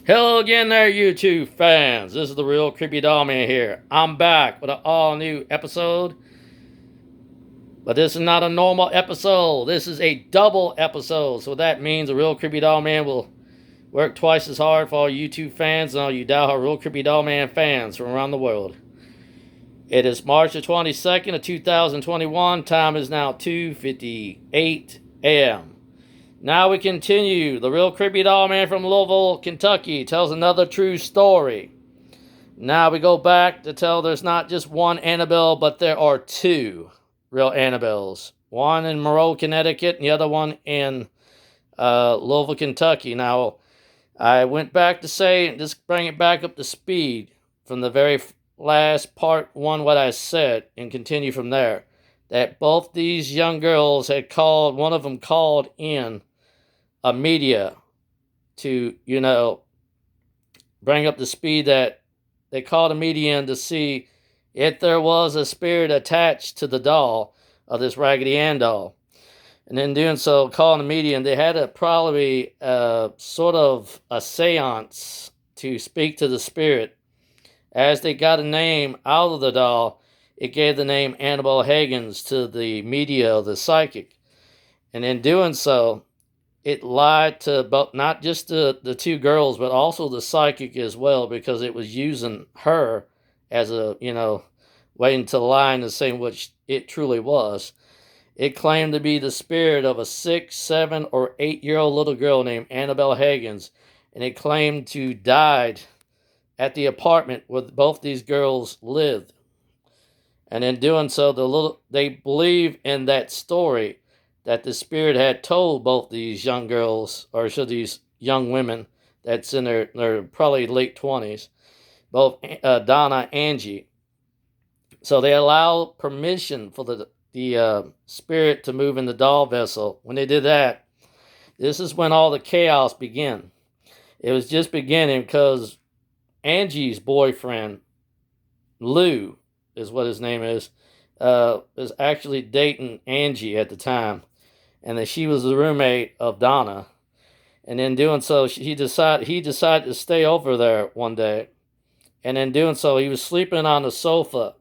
Hello again there, YouTube fans. This is the Real Creepy Doll Man here. I'm back with an all-new episode. But this is not a normal episode. This is a double episode. So that means the Real Creepy Doll Man will work twice as hard for all YouTube fans and all you diehard Real Creepy Doll Man fans from around the world. It is March the 22nd of 2021. Time is now 2:58 a.m. Now we continue. The Real Creepy Doll Man from Louisville, Kentucky tells another true story. Now we go back to tell there's not just one Annabelle, but there are two real Annabelles. One in Monroe, Connecticut, and the other one in Louisville, Kentucky. Now, I went back to say, just bring it back up to speed from the very last part one, what I said, and continue from there. That both these young girls had called, one of them called in a media to, bring up the speed that they called a media in to see if there was a spirit attached to the doll of this Raggedy Ann doll. And in doing so, calling the media, and they had a probably sort of a seance to speak to the spirit. As they got a name out of the doll, it gave the name Annabelle Higgins to the media, the psychic. And in doing so, it lied to both, not just the two girls, but also the psychic as well, because it was using her as a, waiting to lie and say what it truly was. It claimed to be the spirit of a 6, 7, or 8-year-old little girl named Annabelle Higgins, and it claimed to died at the apartment where both these girls lived. And in doing so, they believe in that story that the spirit had told both these young girls, or should these young women that's in their probably late 20s, both Donna and Angie. So they allow permission for the spirit to move in the doll vessel. When they did that, this is when all the chaos began. It was just beginning because Angie's boyfriend, Lou, is what his name is actually dating Angie at the time. And that she was the roommate of Donna. And in doing so, he decided to stay over there one day. And in doing so, he was sleeping on the sofa.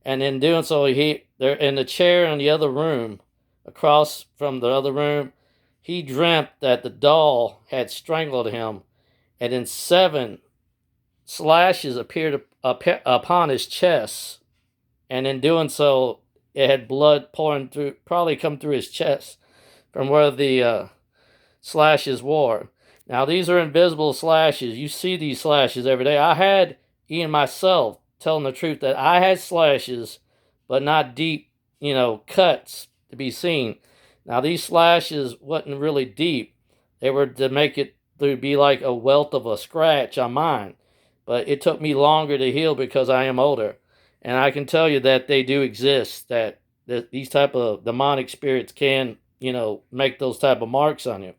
And in doing so, they're in the chair in the other room, across from the other room, he dreamt that the doll had strangled him. And then 7 slashes appeared upon his chest. And in doing so, it had blood pouring through, probably come through his chest from where the slashes were. Now, these are invisible slashes. You see these slashes every day. I had, Ian myself, telling the truth, that I had slashes, but not deep, cuts to be seen. Now, these slashes wasn't really deep. They were to make it to be like a welt of a scratch on mine. But it took me longer to heal because I am older. And I can tell you that they do exist, that these type of demonic spirits can, make those type of marks on you.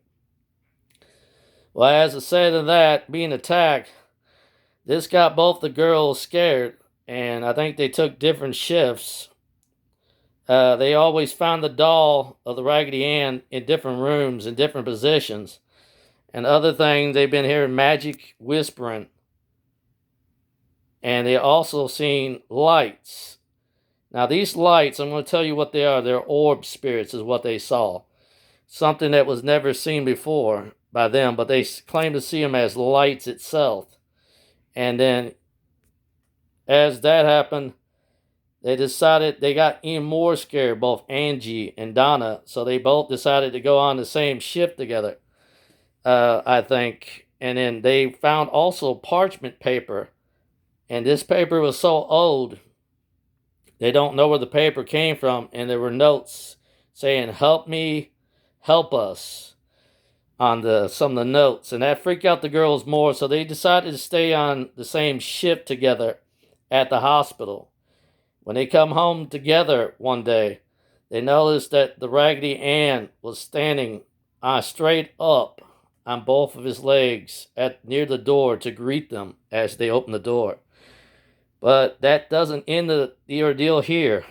Well, as I said in that, being attacked, this got both the girls scared, and I think they took different shifts. They always found the doll of the Raggedy Ann in different rooms, in different positions. And other things, they've been hearing magic whispering. And they also seen lights. Now, these lights, I'm going to tell you what they are. They're orb spirits is what they saw. Something that was never seen before by them, but they claim to see them as lights itself. And then, as that happened, they decided they got even more scared, both Angie and Donna. So they both decided to go on the same shift together, I think. And then they found also parchment paper. And this paper was so old, they don't know where the paper came from. And there were notes saying, "Help me, help us," on some of the notes. And that freaked out the girls more. So they decided to stay on the same shift together at the hospital. When they come home together one day, they noticed that the Raggedy Ann was standing straight up on both of his legs near the door to greet them as they opened the door. But that doesn't end the ordeal here,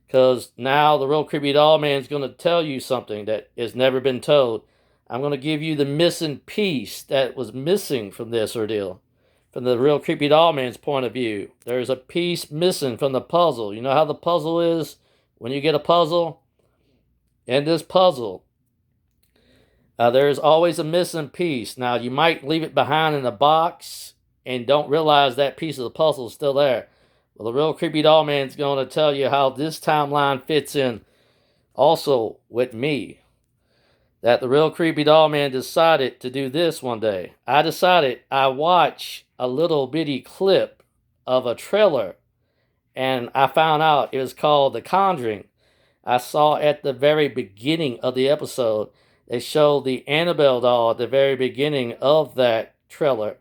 because now the Real Creepy Doll Man is going to tell you something that has never been told. I'm going to give you the missing piece that was missing from this ordeal. From the real creepy doll man's point of view, there's a piece missing from the puzzle. You know how the puzzle is when you get a puzzle? In this puzzle, there's always a missing piece. Now, you might leave it behind in a box and don't realize that piece of the puzzle is still there. Well, the real creepy doll man's going to tell you how this timeline fits in also with me. That the real creepy doll man decided to do this one day. I watched a little bitty clip of a trailer, and I found out it was called The Conjuring. I saw at the very beginning of the episode, they showed the Annabelle doll at the very beginning of that trailer,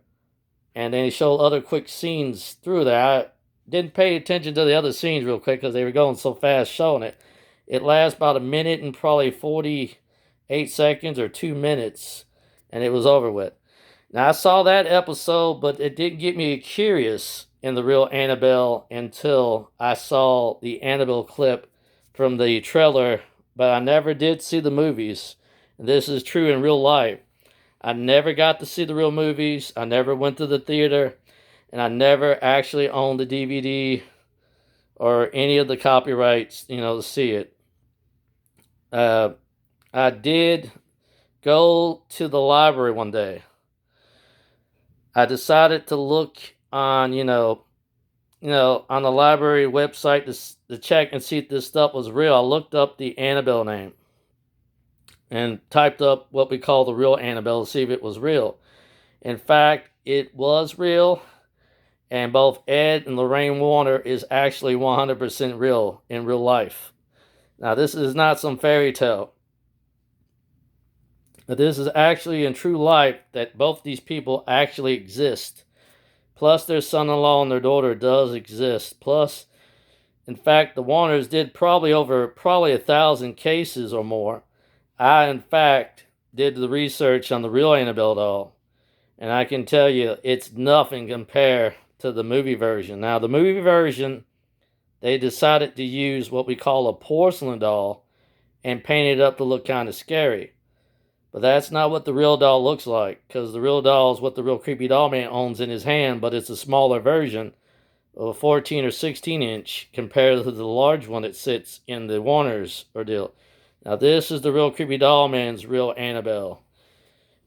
and then they showed other quick scenes through there. I didn't pay attention to the other scenes real quick because they were going so fast showing it. It lasts about a minute and probably 48 seconds or 2 minutes, and it was over with. Now, I saw that episode, but it didn't get me curious in the real Annabelle until I saw the Annabelle clip from the trailer, but I never did see the movies. And this is true in real life. I never got to see the real movies. I never went to the theater, and I never actually owned the DVD or any of the copyrights, to see it. I did go to the library one day. I decided to look on, on the library website to check and see if this stuff was real. I looked up the Annabelle name and typed up what we call the real Annabelle to see if it was real. In fact, it was real, and both Ed and Lorraine Warner is actually 100% real in real life. Now, this is not some fairy tale. But this is actually in true life that both these people actually exist. Plus, their son-in-law and their daughter does exist. Plus, in fact, the Warners did probably 1,000 cases or more. I, in fact, did the research on the real Annabelle doll. And I can tell you, it's nothing compared to the movie version. Now, the movie version, they decided to use what we call a porcelain doll and paint it up to look kind of scary. But that's not what the real doll looks like, because the real doll is what the real creepy doll man owns in his hand, but it's a smaller version of a 14 or 16 inch compared to the large one that sits in the Warner's ordeal. Now, this is the real creepy doll man's real Annabelle.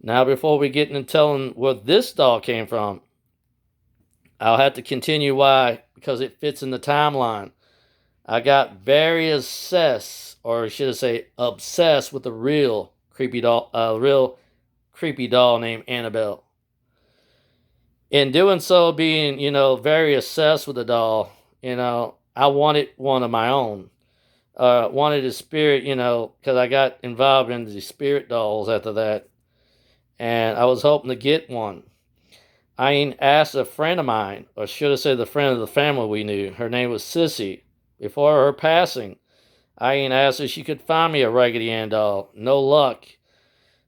Now, before we get into telling where this doll came from, I'll have to continue why, because it fits in the timeline. I got very obsessed, or should I say obsessed, with the real creepy doll named Annabelle. In doing so, being, very obsessed with the doll, I wanted one of my own. Wanted a spirit, because I got involved in the spirit dolls after that. And I was hoping to get one. I asked a friend of mine, or should I say the friend of the family we knew. Her name was Sissy. Before her passing, I asked if she could find me a Raggedy Ann doll. No luck.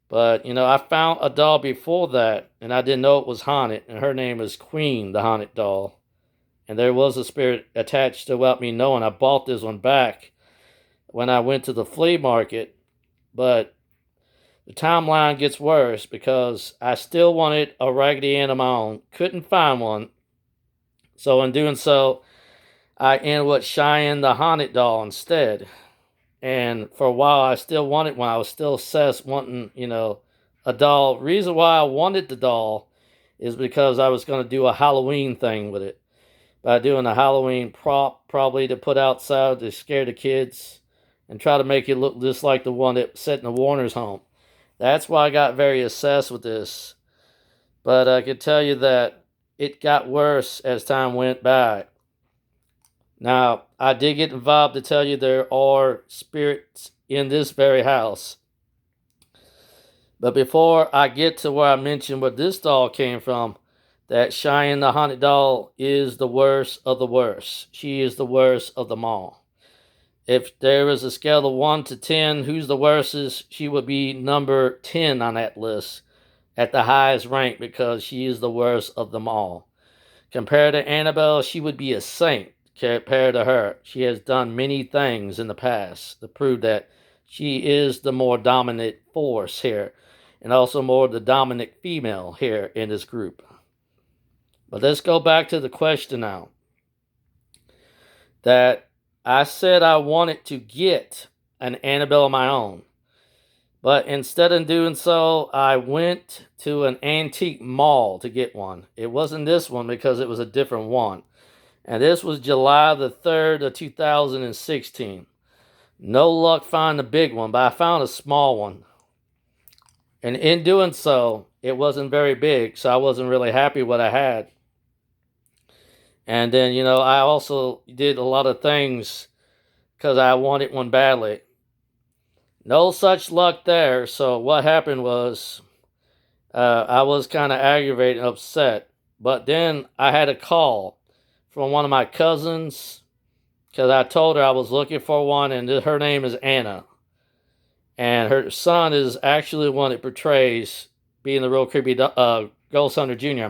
But, I found a doll before that, and I didn't know it was haunted, and her name is Queen, the haunted doll. And there was a spirit attached to without me knowing. I bought this one back when I went to the flea market. But the timeline gets worse because I still wanted a Raggedy Ann of my own. Couldn't find one. So in doing so, I ended up shying the haunted doll instead. And for a while, I still wanted one. I was still obsessed wanting, a doll. Reason why I wanted the doll is because I was going to do a Halloween thing with it. By doing a Halloween prop, probably to put outside to scare the kids and try to make it look just like the one that set in the Warner's home. That's why I got very obsessed with this. But I can tell you that it got worse as time went by. Now, I did get involved to tell you there are spirits in this very house. But before I get to where I mentioned where this doll came from, that Cheyenne the haunted doll is the worst of the worst. She is the worst of them all. If there is a scale of 1 to 10, who's the worstest, she would be number 10 on that list at the highest rank because she is the worst of them all. Compared to Annabelle, she would be a saint. Compared to her, she has done many things in the past to prove that she is the more dominant force here. and also more the dominant female here in this group. But let's go back to the question now. That I said I wanted to get an Annabelle of my own. But instead of doing so, I went to an antique mall to get one. It wasn't this one because it was a different one. And this was July the 3rd of 2016. No luck finding a big one, but I found a small one. And in doing so, it wasn't very big, so I wasn't really happy what I had. And then, I also did a lot of things because I wanted one badly. No such luck there. So what happened was I was kind of aggravated and upset. But then I had a call from one of my cousins because I told her I was looking for one, and her name is Anna. And her son is actually one that portrays being the real creepy Ghost Hunter Jr.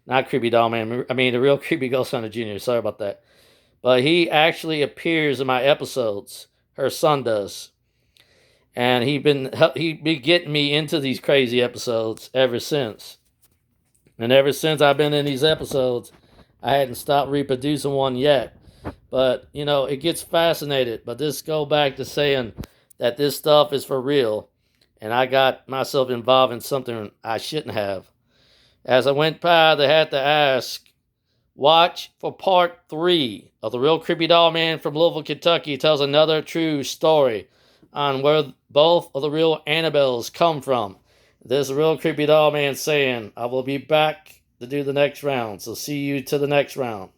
Not creepy doll man. The real creepy Ghost Hunter Jr. Sorry about that. But he actually appears in my episodes. Her son does. And he been getting me into these crazy episodes ever since. And ever since I've been in these episodes, I hadn't stopped reproducing one yet. But, it gets fascinated. But this go back to saying that this stuff is for real. And I got myself involved in something I shouldn't have. As I went by, they had to ask, watch for part 3 of The Real Creepy Doll Man from Louisville, Kentucky tells another true story on where both of the real Annabelles come from. This Real Creepy Doll Man saying, I will be back to do the next round. So see you to the next round.